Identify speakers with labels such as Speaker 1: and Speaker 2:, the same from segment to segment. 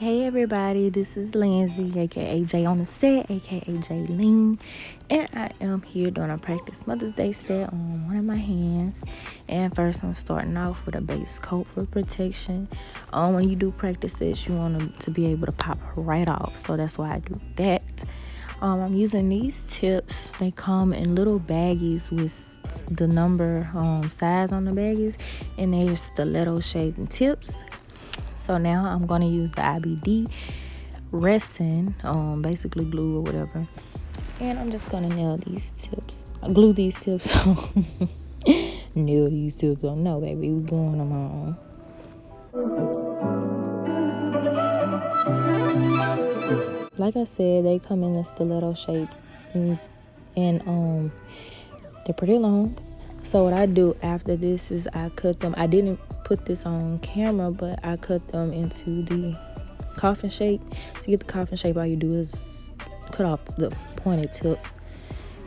Speaker 1: Hey everybody, this is Lindsay, aka J on the set, aka J Lean, and I am here doing a practice Mother's Day set on one of my hands. And first, I'm starting off with a base coat for protection. When you do practice sets, you want them to be able to pop right off, so that's why I do that. I'm using these tips. They come in little baggies with the number size on the baggies, and they're stiletto shaped tips. So now I'm going to use the IBD resin, basically glue or whatever. And I'm just going to glue these tips on. Nail these tips on. No, baby, we're going them on. Like I said, they come in a stiletto shape and they're pretty long. So what I do after this is I cut them. I didn't put this on camera, but I cut them into the coffin shape. To get the coffin shape, all you do is cut off the pointed tip,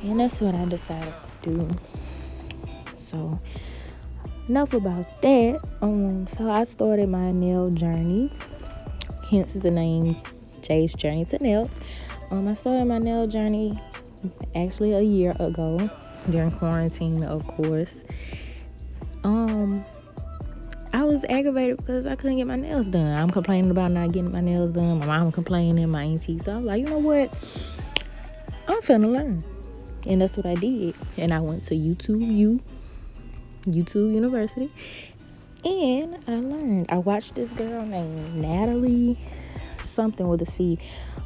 Speaker 1: and that's what I decided to do. So enough about that. So I started my nail journey, hence the name Jay's Journey to Nails. I started my nail journey actually a year ago during quarantine, of course. I was aggravated because I couldn't get my nails done. I'm complaining about not getting my nails done. My mom complaining, my auntie. So I was like, you know what? I'm finna learn. And that's what I did. And I went to YouTube University. And I learned. I watched this girl named Natalie, something with a C.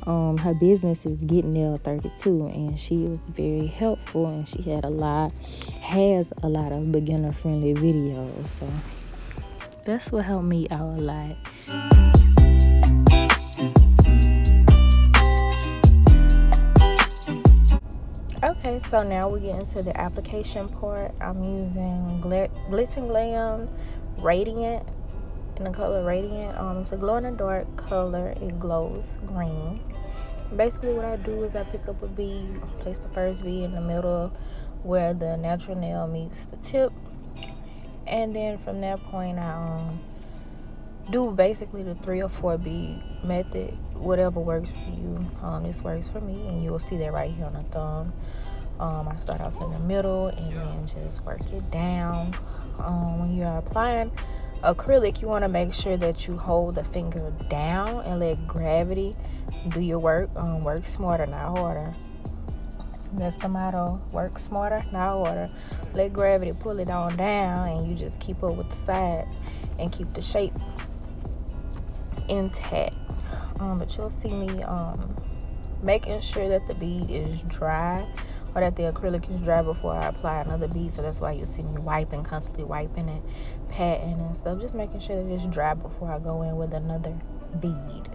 Speaker 1: Her business is Get Nail 32, and she was very helpful, and she has a lot of beginner friendly videos. So that's what helped me out a lot. Okay, so now we get into the application part. I'm using Glits and Glam Radiant in the color Radiant. It's a glow in the dark color. It glows green. Basically what I do is I pick up a bead, place the first bead in the middle where the natural nail meets the tip, and then from that point I do basically the 3 or 4 bead method, whatever works for you. This works for me, and you'll see that right here on the thumb. I start off in the middle and then just work it down. When you're applying acrylic, you want to make sure that you hold the finger down and let gravity do your work. Work smarter, not harder. That's the motto. Work smarter, not harder. Let gravity pull it on down, and you just keep up with the sides and keep the shape intact. But you'll see me making sure that the bead is dry, or that the acrylic is dry before I apply another bead. So that's why you see me constantly wiping and patting and stuff, just making sure that it's dry before I go in with another bead.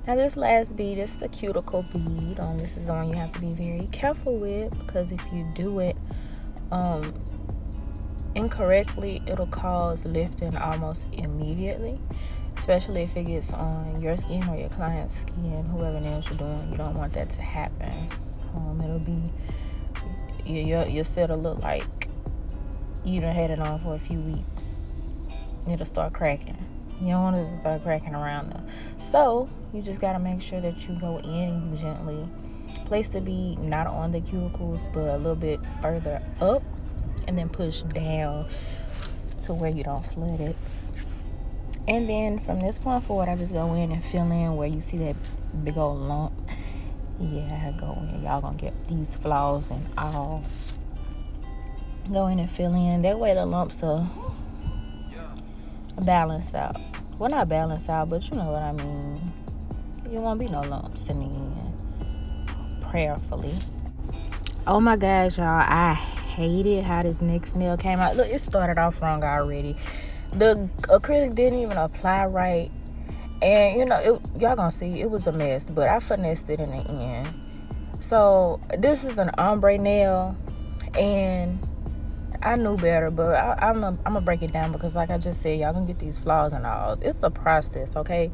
Speaker 1: Now this last bead is the cuticle bead. This is the one you have to be very careful with, because if you do it incorrectly, it'll cause lifting almost immediately, especially if it gets on your skin or your client's skin, whoever nails you're doing. You don't want that to happen. It'll be your set'll look like you done had it on for a few weeks. It'll start cracking. You don't want it to start cracking around them. So you just got to make sure that you go in and you gently place the bead not on the cuticles, but a little bit further up, and then push down to where you don't flood it. And then from this point forward, I just go in and fill in where you see that big old lump. Yeah, I go in. Y'all gonna get these flaws and all. Go in and fill in. That way the lumps are balanced out. Well, not balanced out, but you know what I mean. You won't be no lumps in the end. Prayerfully. Oh my gosh, y'all. I hated how this next nail came out. Look, it started off wrong already. The acrylic didn't even apply right. And, you know, y'all gonna see, it was a mess. But I finessed it in the end. So, this is an ombre nail. And I knew better. But I'm gonna break it down because, like I just said, y'all gonna get these flaws and all. It's a process, okay?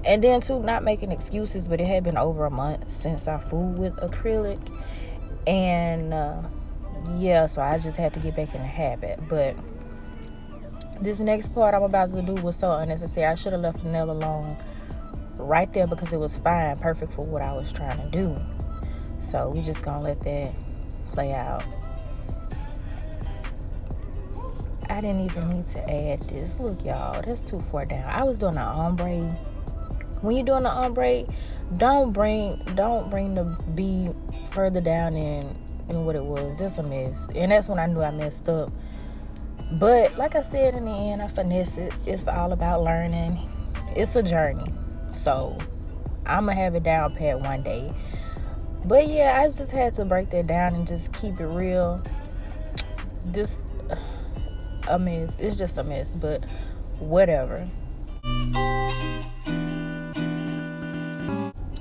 Speaker 1: And then, too, not making excuses, but it had been over a month since I fooled with acrylic. And, yeah, so I just had to get back in the habit. But this next part I'm about to do was so unnecessary. I should have left the nail alone right there because it was fine, perfect for what I was trying to do. So we just gonna let that play out. I didn't even need to add this. Look, y'all, that's too far down. I was doing an ombre. When you're doing the ombre, don't bring the bead further down than what it was. That's a mess. And that's when I knew I messed up. But like I said, in the end, I finesse it. It's all about learning. It's a journey. So I'm going to have it down pat one day. But yeah, I just had to break that down and just keep it real. Just a mess. It's just a mess. But whatever.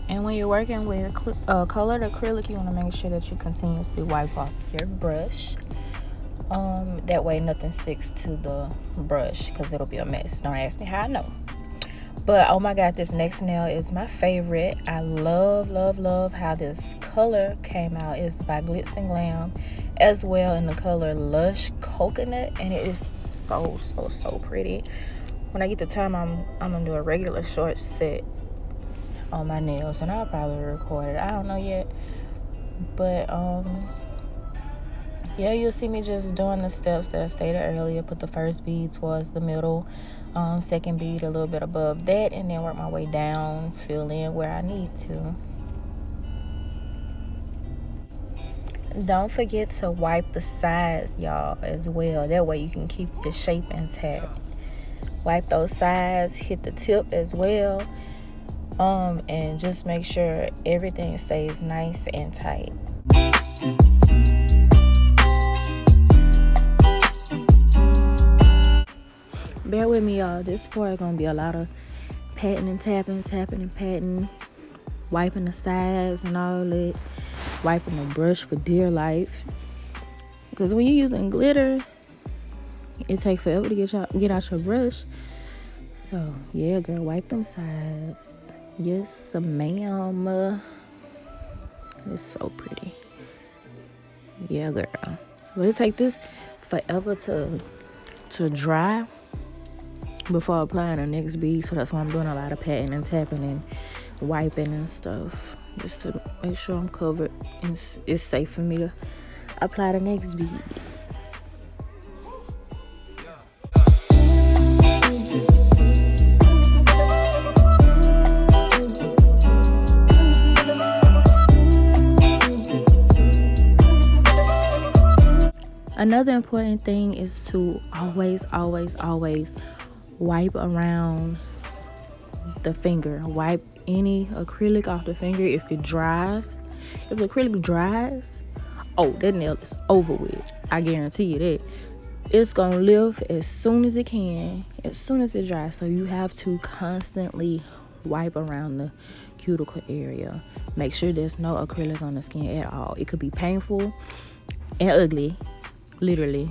Speaker 1: And when you're working with colored acrylic, you want to make sure that you continuously wipe off your brush. That way nothing sticks to the brush because it'll be a mess. Don't ask me how I know. But oh my god, this next nail is my favorite. I love how this color came out. It's by Glits and Glam as well in the color Lush Coconut, and it is so pretty. When I get the time, I'm gonna do a regular short set on my nails, and I'll probably record it. I don't know yet, but yeah, you'll see me just doing the steps that I stated earlier. Put the first bead towards the middle, second bead a little bit above that, and then work my way down, fill in where I need to. Don't forget to wipe the sides, y'all, as well. That way you can keep the shape intact. Wipe those sides, hit the tip as well, and just make sure everything stays nice and tight. Bear with me, y'all. This part is gonna be a lot of patting and tapping and patting, wiping the sides and all that, wiping the brush for dear life. Because when you're using glitter, it takes forever to get out your brush. So yeah, girl, wipe them sides. Yes, ma'am. It's so pretty. Yeah, girl. But it take this forever to dry before applying the next bead, so that's why I'm doing a lot of patting and tapping and wiping and stuff, just to make sure I'm covered and it's safe for me to apply the next bead. Another important thing is to always wipe around the finger. Wipe any acrylic off the finger if it dries. If the acrylic dries, oh, that nail is over with. I guarantee you that. It's gonna lift as soon as it can, as soon as it dries. So you have to constantly wipe around the cuticle area. Make sure there's no acrylic on the skin at all. It could be painful and ugly, literally.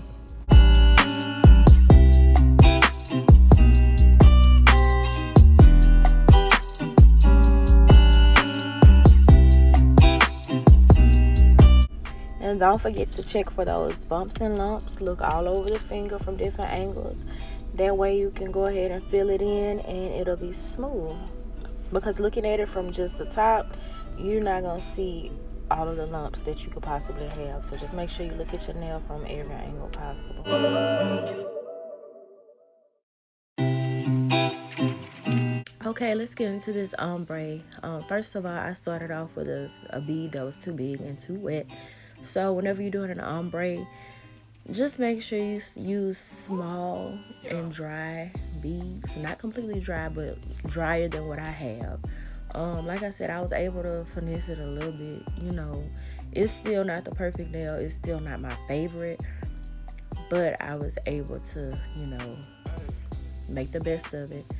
Speaker 1: And don't forget to check for those bumps and lumps. Look all over the finger from different angles. That way you can go ahead and fill it in and it'll be smooth. Because looking at it from just the top, you're not going to see all of the lumps that you could possibly have. So just make sure you look at your nail from every angle possible. Okay, let's get into this ombre. First of all, I started off with a bead that was too big and too wet. So whenever you're doing an ombre, just make sure you use small and dry beads. Not completely dry, but drier than what I have. Like I said, I was able to finesse it a little bit. It's still not the perfect nail. It's still not my favorite. But I was able to, make the best of it.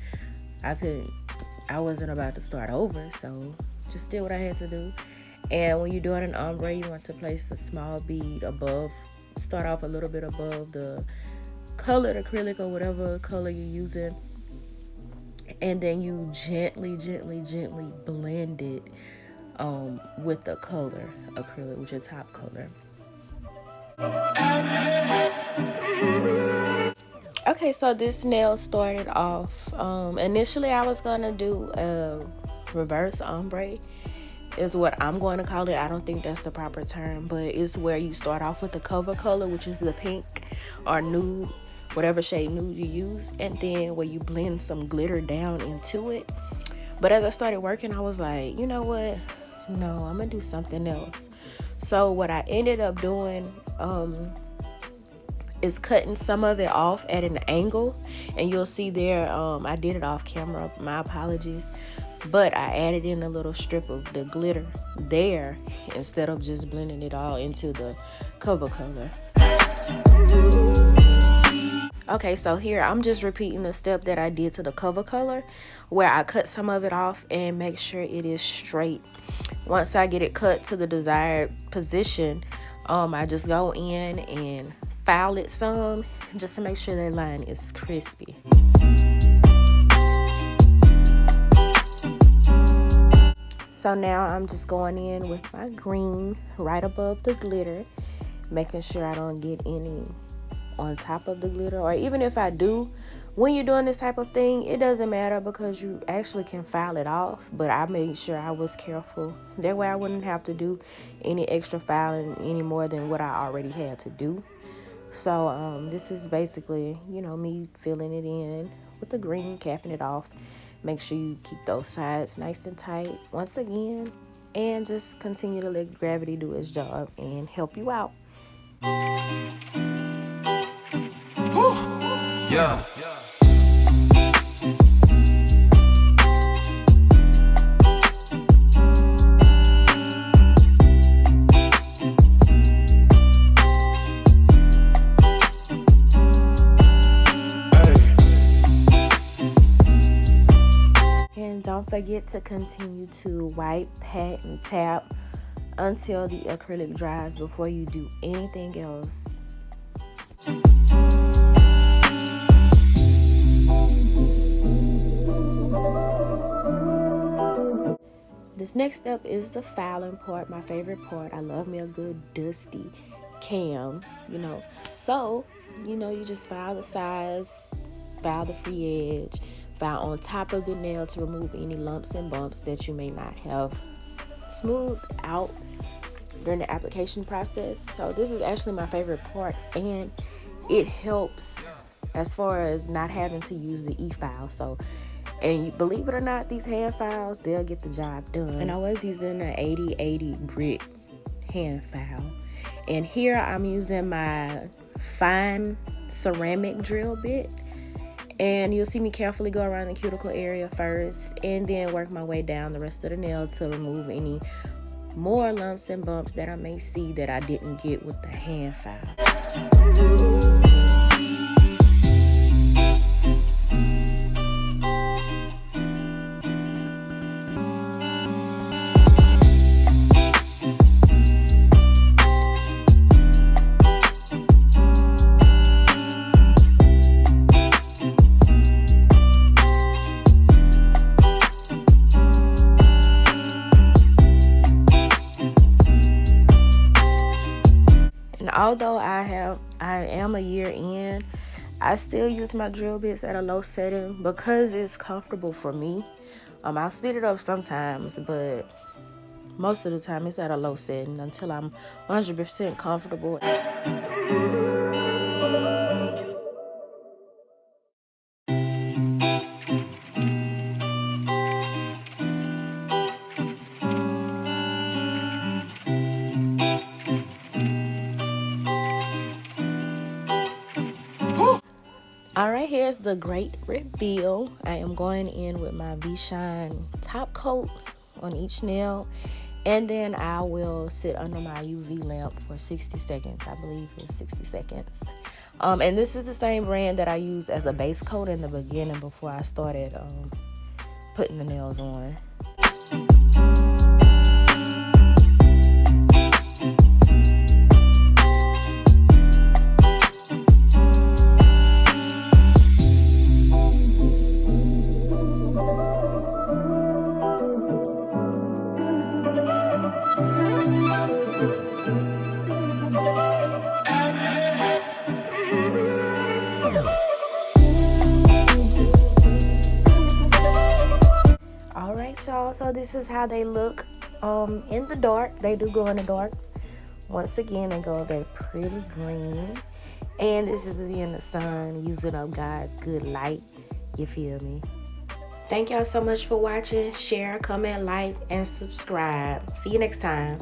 Speaker 1: I wasn't about to start over, so just did what I had to do. And when you're doing an ombre, you want to place a small bead above, start off a little bit above the colored acrylic or whatever color you're using. And then you gently blend it with the color acrylic, with your top color. Okay, so this nail started off, initially I was gonna do a reverse ombre, is what I'm going to call it. I don't think that's the proper term, but it's where you start off with the cover color, which is the pink or nude, whatever shade nude you use, and then where you blend some glitter down into it. But as I started working, I was like, you know what? No, I'm gonna do something else. So what I ended up doing is cutting some of it off at an angle, and you'll see there, I did it off camera, my apologies, but I added in a little strip of the glitter there instead of just blending it all into the cover color. Okay, so here I'm just repeating the step that I did to the cover color, where I cut some of it off and make sure it is straight. Once I get it cut to the desired position, I just go in and file it some, just to make sure that line is crispy. So now I'm just going in with my green right above the glitter, making sure I don't get any on top of the glitter, or even if I do, when you're doing this type of thing, it doesn't matter because you actually can file it off. But I made sure I was careful. That way I wouldn't have to do any extra filing any more than what I already had to do. So this is basically, me filling it in with the green, capping it off. Make sure you keep those sides nice and tight once again, and just continue to let gravity do its job and help you out.
Speaker 2: Yeah.
Speaker 1: And don't forget to continue to wipe, pat, and tap until the acrylic dries before you do anything else. This next step is the filing part, my favorite part. I love me a good dusty cam, So, you just file the sides, file the free edge, file on top of the nail to remove any lumps and bumps that you may not have smoothed out during the application process. So this is actually my favorite part, and it helps as far as not having to use the e-file. So, and believe it or not, these hand files, they'll get the job done. And I was using an 8080 grit hand file, and here I'm using my fine ceramic drill bit, and you'll see me carefully go around the cuticle area first and then work my way down the rest of the nail to remove any more lumps and bumps that I may see that I didn't get with the hand file. Although I am a year in, I still use my drill bits at a low setting because it's comfortable for me. I'll speed it up sometimes, but most of the time it's at a low setting until I'm 100% comfortable. right, here's the great reveal. I am going in with my Vishine top coat on each nail, and then I will sit under my UV lamp for 60 seconds. I believe it's 60 seconds. And this is the same brand that I used as a base coat in the beginning before I started putting the nails on. Y'all, so this is how they look in the dark. They do glow in the dark. Once again, they're pretty green, and this is in the sun, using up God's good light. You feel me? Thank y'all so much for watching. Share, comment, like, and subscribe. See you next time.